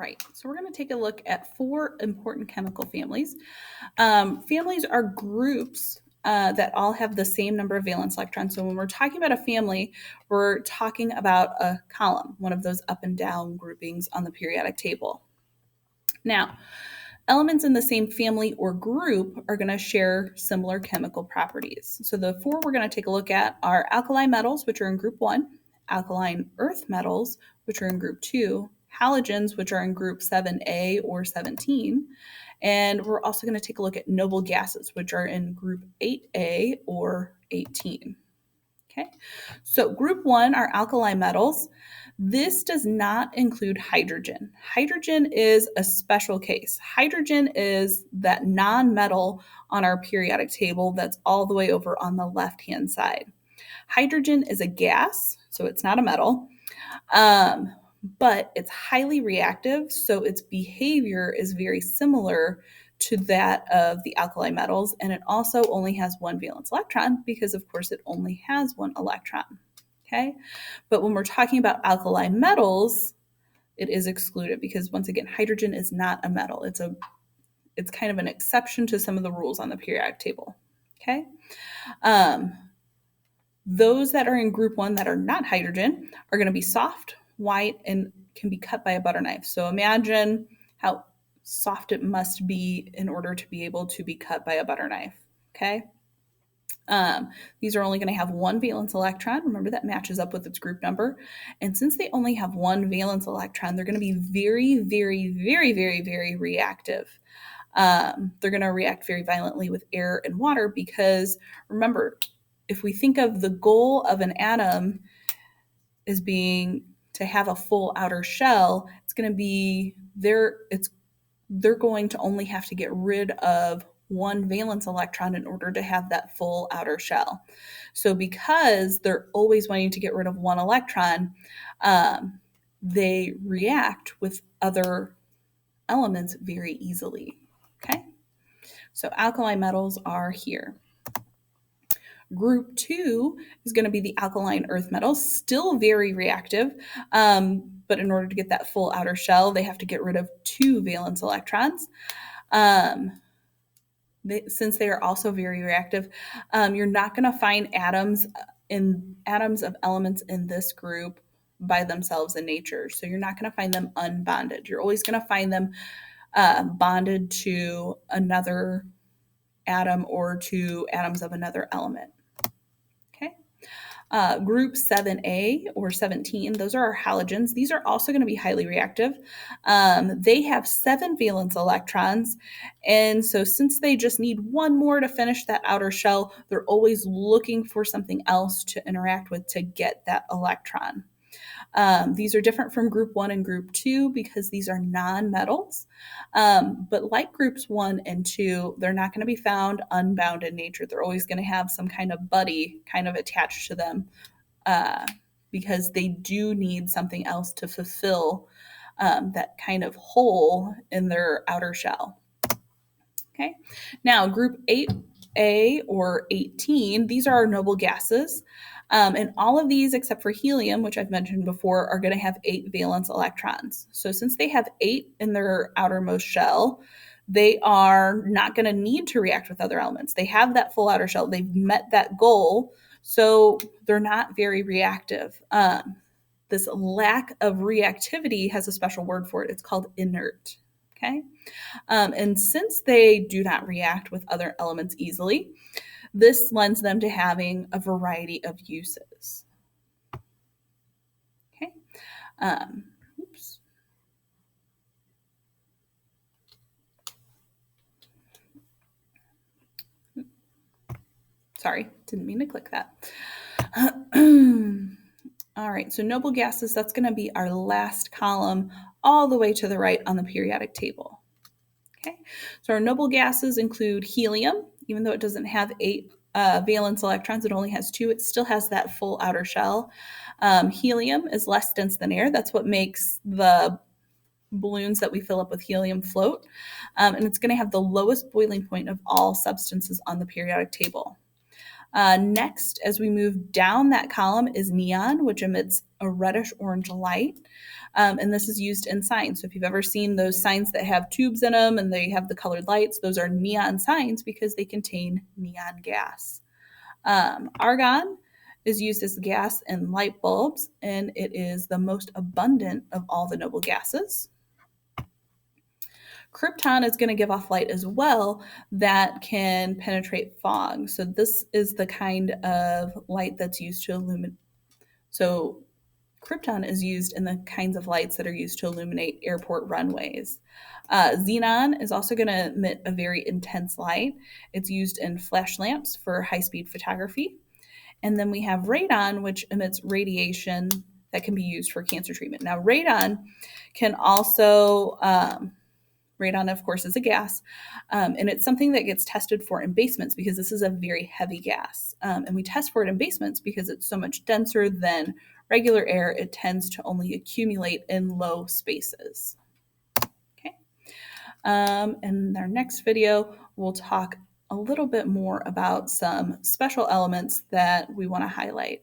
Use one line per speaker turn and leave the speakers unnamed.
right, so we're going to take a look at 4 important chemical families. Families are groups that all have the same number of valence electrons. So when we're talking about a family, we're talking about a column, one of those up and down groupings on the periodic table. Now, elements in the same family or group are going to share similar chemical properties. So the 4 we're going to take a look at are alkali metals, which are in group 1, alkaline earth metals, which are in group 2, halogens, which are in group 7A or 17, and we're also going to take a look at noble gases, which are in group 8A or 18. Okay, so group 1 are alkali metals. This does not include hydrogen. Hydrogen is a special case. Hydrogen is that nonmetal on our periodic table that's all the way over on the left-hand side. Hydrogen is a gas, so it's not a metal, but it's highly reactive, so its behavior is very similar to that of the alkali metals, and it also only has 1 valence electron because, of course, it only has 1 electron. Okay, but when we're talking about alkali metals, it is excluded because, once again, hydrogen is not a metal. It's kind of an exception to some of the rules on the periodic table. Okay, those that are in group 1 that are not hydrogen are going to be soft, white, and can be cut by a butter knife. So imagine how soft it must be in order to be able to be cut by a butter knife. Okay. These are only going to have 1 valence electron. Remember, that matches up with its group number. And since they only have 1 valence electron, they're going to be very, very, very, very, very reactive. They're going to react very violently with air and water because, remember, if we think of the goal of an atom as being to have a full outer shell, it's going to be they're going to only have to get rid of 1 valence electron in order to have that full outer shell. So because they're always wanting to get rid of 1 electron, they react with other elements very easily. Okay, so alkali metals are here. Group 2 is going to be the alkaline earth metals, still very reactive, but in order to get that full outer shell, they have to get rid of 2 valence electrons. Since they are also very reactive, you're not going to find atoms of elements in this group by themselves in nature. So you're not going to find them unbonded. You're always going to find them bonded to another atom or to atoms of another element. Okay. Group 7A or 17, those are our halogens. These are also going to be highly reactive. They have 7 valence electrons, and so since they just need 1 more to finish that outer shell, they're always looking for something else to interact with to get that electron. These are different from group 1 and group 2 because these are non-metals. But like groups 1 and 2, they're not going to be found unbound in nature. They're always going to have some kind of buddy kind of attached to them because they do need something else to fulfill that kind of hole in their outer shell. Okay, now group 8A or 18, these are our noble gases. And all of these, except for helium, which I've mentioned before, are going to have 8 valence electrons. So since they have 8 in their outermost shell, they are not going to need to react with other elements. They have that full outer shell. They've met that goal, so they're not very reactive. This lack of reactivity has a special word for it. It's called inert. Okay, and since they do not react with other elements easily, this lends them to having a variety of uses. Okay. Oops. Sorry, didn't mean to click that. All right, so noble gases, that's going to be our last column all the way to the right on the periodic table. Okay, so our noble gases include helium. Even though it doesn't have 8 valence electrons, it only has 2. It still has that full outer shell. Helium is less dense than air. That's what makes the balloons that we fill up with helium float. And it's going to have the lowest boiling point of all substances on the periodic table. Next, as we move down that column, is neon, which emits a reddish orange light. And this is used in signs. So if you've ever seen those signs that have tubes in them and they have the colored lights, those are neon signs because they contain neon gas. Argon is used as gas in light bulbs, and it is the most abundant of all the noble gases. Krypton is going to give off light as well that can penetrate fog. So this is the kind of light that's used to illuminate. So krypton is used in the kinds of lights that are used to illuminate airport runways. Xenon is also going to emit a very intense light. It's used in flash lamps for high-speed photography. And then we have radon, which emits radiation that can be used for cancer treatment. Now, radon can also radon, of course, is a gas, and it's something that gets tested for in basements because this is a very heavy gas. And we test for it in basements because it's so much denser than regular air, it tends to only accumulate in low spaces. Okay. In our next video, we'll talk a little bit more about some special elements that we want to highlight.